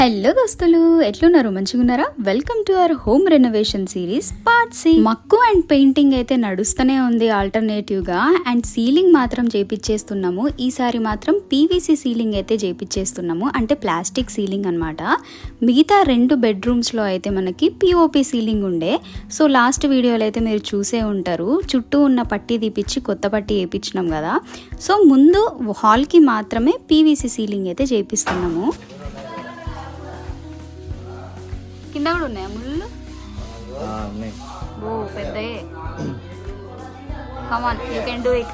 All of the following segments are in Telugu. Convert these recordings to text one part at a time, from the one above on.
హలో దోస్తులు, ఎట్లున్నారు? మంచిగున్నారా? Welcome to our home renovation series part 6. మక్కు అండ్ పెయింటింగ్ అయితే నడుస్తూనే ఉంది ఆల్టర్నేటివ్ గా, అండ్ సీలింగ్ మాత్రం చేపిచ్చేస్తున్నాము. ఈసారి మాత్రం పీవీసీ సీలింగ్ అయితే చేపిచ్చేస్తున్నాము, అంటే ప్లాస్టిక్ సీలింగ్ అన్నమాట. మిగతా 2 బెడ్రూమ్స్ లో అయితే మనకి పిఓపి సీలింగ్ ఉండే. సో లాస్ట్ వీడియోలో అయితే మీరు చూసే ఉంటారు, చుట్టూ ఉన్న పట్టీ తీపిచ్చి కొత్త పట్టీ వేయించినాం కదా. సో ముందు హాల్ కి మాత్రమే పీవీసీ సీలింగ్ అయితే చేపిస్తున్నాము. కింద కూడా ఉన్నాయా ముళ్ళు? ఓ పెద్దయే. Come on, you can do it.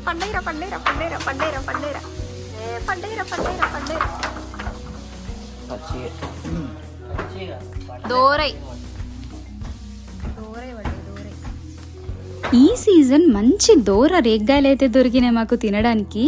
పండేరా పండేరా పండేరా పండేరా పండేరా పండేరా పండేరా పండేరా దోరై దోరై దోరై. ఈ సీజన్ మంచి దోర రేగ్గాయలు అయితే దొరికినాయి మాకు తినడానికి.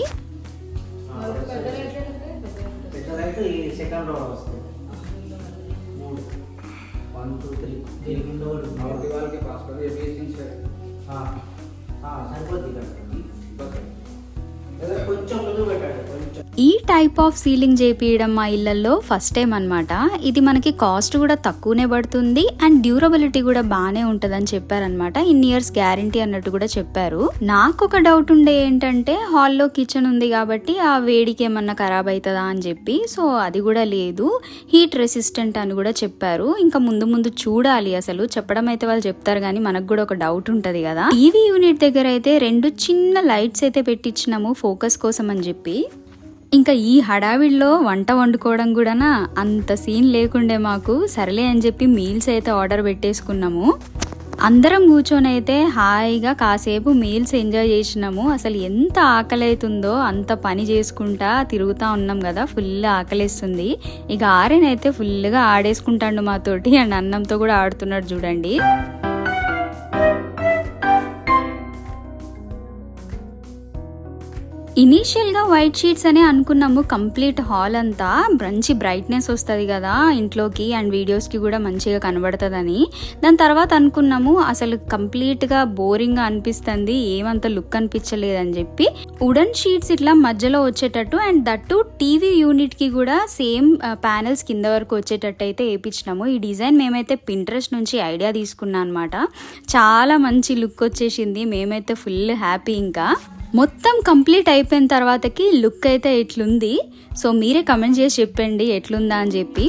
ఈ టైప్ ఆఫ్ సీలింగ్ చేపియడం మా ఇళ్లలో ఫస్ట్ టైం అన్నమాట. ఇది మనకి కాస్ట్ కూడా తక్కువనే పడుతుంది అండ్ డ్యూరబిలిటీ కూడా బాగానే ఉంటుందని చెప్పారనమాట. ఇన్ ఇయర్స్ గ్యారంటీ అన్నట్టు కూడా చెప్పారు. నాకు ఒక డౌట్ ఉండే ఏంటంటే, హాల్లో కిచెన్ ఉంది కాబట్టి ఆ వేడికి ఏమన్నా ఖరాబ్ అవుతుందా అని చెప్పి. సో అది కూడా లేదు, హీట్ రెసిస్టెంట్ అని కూడా చెప్పారు. ఇంకా ముందు ముందు చూడాలి. అసలు చెప్పడం అయితే వాళ్ళు చెప్తారు కానీ మనకు కూడా ఒక డౌట్ ఉంటది కదా. టీవీ యూనిట్ దగ్గర అయితే 2 చిన్న లైట్స్ అయితే పెట్టించినాము ఫోకస్ కోసం అని చెప్పి. ఇంకా ఈ హడావిడిలో వంట వండుకోవడం కూడా అంత సీన్ లేకుండే మాకు. సరేలే అని చెప్పి మీల్స్ అయితే ఆర్డర్ పెట్టేసుకున్నాము. అందరం కూర్చొని అయితే హాయిగా కాసేపు మీల్స్ ఎంజాయ్ చేసినాము. అసలు ఎంత ఆకలి అవుతుందో అంత పని చేసుకుంటా తిరుగుతూ ఉన్నాం కదా, ఫుల్ ఆకలిస్తుంది. ఇక ఆర్యన్ అయితే ఫుల్గా ఆడేసుకుంటాడు మాతోటి, అండ్ అన్నంతో కూడా ఆడుతున్నాడు చూడండి. ఇనీషియల్గా వైట్ షీట్స్ అనే అనుకున్నాము. కంప్లీట్ హాల్ అంతా మంచి బ్రైట్నెస్ వస్తుంది కదా ఇంట్లోకి, అండ్ వీడియోస్కి కూడా మంచిగా కనబడుతుందని. దాని తర్వాత అనుకున్నాము అసలు కంప్లీట్గా బోరింగ్గా అనిపిస్తుంది, ఏమంత లుక్ అనిపించలేదని చెప్పి వుడెన్ షీట్స్ ఇట్లా మధ్యలో వచ్చేటట్టు, అండ్ దట్టు టీవీ యూనిట్కి కూడా సేమ్ ప్యానెల్స్ కింద వరకు వచ్చేటట్టు అయితే వేయించినాము. ఈ డిజైన్ మేమైతే పింట్రెస్ట్ నుంచి ఐడియా తీసుకున్నాం అనమాట. చాలా మంచి లుక్ వచ్చేసింది, మేమైతే ఫుల్ హ్యాపీ. ఇంకా మొత్తం కంప్లీట్ అయిపోయిన తర్వాతకి లుక్ అయితే ఎట్లుంది, సో మీరే కమెంట్ చేసి చెప్పండి ఎట్లుందా అని చెప్పి.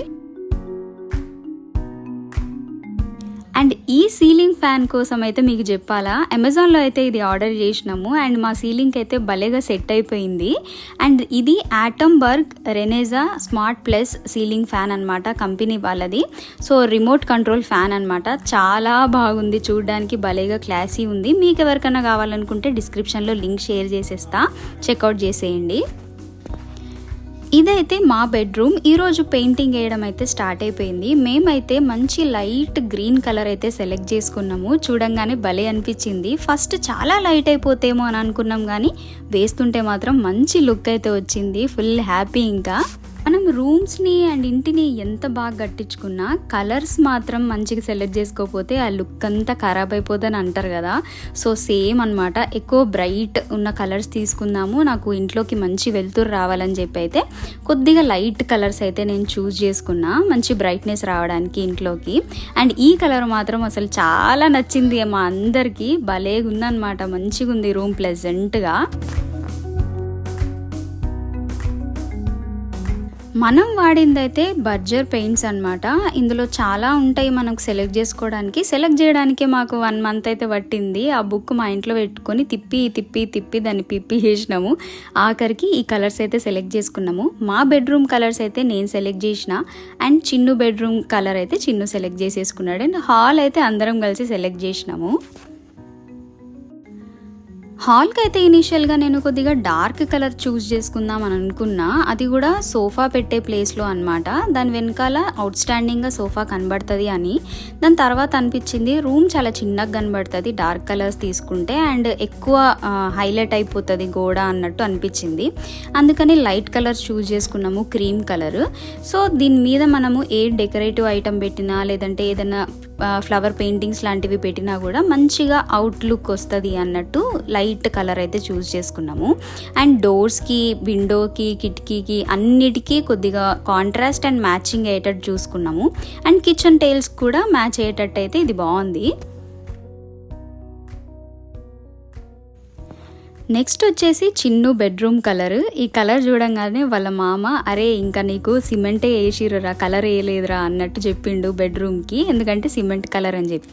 అండ్ ఈ సీలింగ్ ఫ్యాన్ కోసం అయితే మీకు చెప్పాలా, అమెజాన్లో అయితే ఇది ఆర్డర్ చేసినాము. అండ్ మా సీలింగ్ అయితే భలేగా సెట్ అయిపోయింది. అండ్ ఇది Atomberg రెనేజా smart plus ceiling fan అనమాట, కంపెనీ వాళ్ళది. సో రిమోట్ కంట్రోల్ ఫ్యాన్ అనమాట. చాలా బాగుంది చూడడానికి, భలేగా క్లాసీ ఉంది. మీకు ఎవరికైనా కావాలనుకుంటే డిస్క్రిప్షన్లో లింక్ షేర్ చేసేస్తా, చెక్అవుట్ చేసేయండి. ఇదైతే మా బెడ్రూమ్. ఈరోజు పెయింటింగ్ వేయడం అయితే స్టార్ట్ అయిపోయింది. మేమైతే మంచి లైట్ గ్రీన్ కలర్ అయితే సెలెక్ట్ చేసుకున్నాము. చూడంగానే భలే అనిపించింది. ఫస్ట్ చాలా లైట్ అయిపోతేమో అని అనుకున్నాం, కానీ వేస్తుంటే మాత్రం మంచి లుక్ అయితే వచ్చింది. Full happy. ఇంకా మనం రూమ్స్ని అండ్ ఇంటిని ఎంత బాగా కట్టించుకున్నా కలర్స్ మాత్రం మంచిగా సెలెక్ట్ చేసుకోకపోతే ఆ లుక్ అంతా ఖరాబ్ అయిపోతుందని అంటారు కదా. సో సేమ్ అనమాట, ఎక్కువ బ్రైట్ ఉన్న కలర్స్ తీసుకుందాము, నాకు ఇంట్లోకి మంచి వెలుతురు రావాలని చెప్పి అయితే కొద్దిగా లైట్ కలర్స్ అయితే నేను చూస్ చేసుకున్నా, మంచి బ్రైట్నెస్ రావడానికి ఇంట్లోకి. అండ్ ఈ కలర్ మాత్రం అసలు చాలా నచ్చింది మా అందరికీ, భలేగా ఉందన్నమాట. మంచిగా ఉంది రూమ్, ప్లెజెంట్గా. మనం వాడిందైతే బర్జర్ పెయింట్స్ అనమాట. ఇందులో చాలా ఉంటాయి మనకు సెలెక్ట్ చేసుకోవడానికి. సెలెక్ట్ చేయడానికే మాకు 1 మంత్ అయితే పట్టింది. ఆ బుక్ మా ఇంట్లో పెట్టుకొని తిప్పి తిప్పి తిప్పి దాన్ని పిప్పి చేసినాము. ఆఖరికి ఈ కలర్స్ అయితే సెలెక్ట్ చేసుకున్నాము. మా బెడ్రూమ్ కలర్స్ అయితే నేను సెలెక్ట్ చేసిన, అండ్ చిన్ను బెడ్రూమ్ కలర్ అయితే చిన్ను సెలెక్ట్ చేసేసుకున్నాడు, అండ్ హాల్ అయితే అందరం కలిసి సెలెక్ట్ చేసినాము. హాల్కి అయితే ఇనీషియల్గా నేను కొద్దిగా డార్క్ కలర్ చూస్ చేసుకుందాం అని అనుకున్నా, అది కూడా సోఫా పెట్టే ప్లేస్లో అనమాట. దాని వెనకాల అవుట్ స్టాండింగ్గా సోఫా కనబడుతుంది అని. దాని తర్వాత అనిపించింది రూమ్ చాలా చిన్నగా కనబడుతుంది డార్క్ కలర్స్ తీసుకుంటే, అండ్ ఎక్కువ హైలైట్ అయిపోతుంది గోడ అన్నట్టు అనిపించింది. అందుకని లైట్ కలర్స్ చూస్ చేసుకున్నాము, క్రీమ్ కలర్. సో దీని మీద మనము ఏ డెకరేటివ్ ఐటమ్ పెట్టినా, లేదంటే ఏదైనా ఫ్లవర్ పెయింటింగ్స్ లాంటివి పెట్టినా కూడా మంచిగా అవుట్ లుక్ వస్తుంది అన్నట్టు లైట్ లైట్ కలర్ అయితే చూస్ చేసుకున్నాము. అండ్ డోర్స్కి, విండోకి, కిటికీకి అన్నిటికీ కొద్దిగా కాంట్రాస్ట్ అండ్ మ్యాచింగ్ అయ్యేటట్టు చూసుకున్నాము. అండ్ కిచెన్ టైల్స్ కూడా మ్యాచ్ అయ్యేటట్టు అయితే ఇది బాగుంది. నెక్స్ట్ వచ్చేసి చిన్ను బెడ్రూమ్ కలర్. ఈ కలర్ చూడంగానే వాళ్ళ మామ అరే ఇంకా నీకు సిమెంటే వేసిర్రురా, కలర్ వేయలేదురా అన్నట్టు చెప్పిండు బెడ్రూమ్కి, ఎందుకంటే సిమెంట్ కలర్ అని చెప్పి.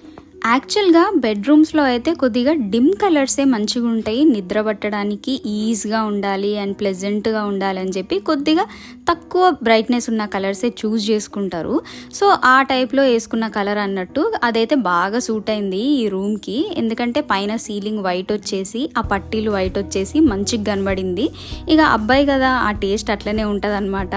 యాక్చువల్గా బెడ్రూమ్స్లో అయితే కొద్దిగా డిమ్ కలర్సే మంచిగా ఉంటాయి, నిద్ర పట్టడానికి ఈజీగా ఉండాలి అండ్ ప్లెజెంట్గా ఉండాలి అని చెప్పి కొద్దిగా తక్కువ బ్రైట్నెస్ ఉన్న కలర్సే చూస్ చేసుకుంటారు. సో ఆ టైప్లో వేసుకున్న కలర్ అన్నట్టు అదైతే బాగా సూట్ అయింది ఈ రూమ్కి, ఎందుకంటే పైన సీలింగ్ వైట్ వచ్చేసి ఆ పట్టీలు వైట్ వచ్చేసి మంచిగా కనబడింది. ఇక అబ్బాయి కదా ఆ టేస్ట్ అట్లనే ఉంటుంది అనమాట.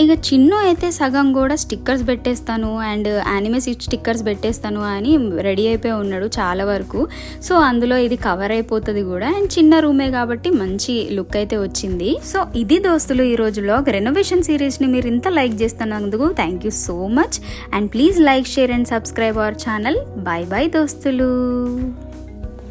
ఇక చిన్ను అయితే సగం కూడా స్టిక్కర్స్ పెట్టేస్తాను అండ్ యానిమే స్టిక్కర్స్ పెట్టేస్తాను అని రెడీ అయిపోయి ఉన్నాడు చాలా వరకు. సో అందులో ఇది కవర్ అయిపోతుంది కూడా అండ్ చిన్న రూమే కాబట్టి మంచి లుక్ అయితే వచ్చింది. సో ఇది దోస్తులు ఈ రోజు వ్లాగ్. రెనోవేషన్ సిరీస్ని మీరు ఇంత లైక్ చేస్తున్నందుకు thank you so much and please like, share and subscribe our channel. Bye bye దోస్తులు.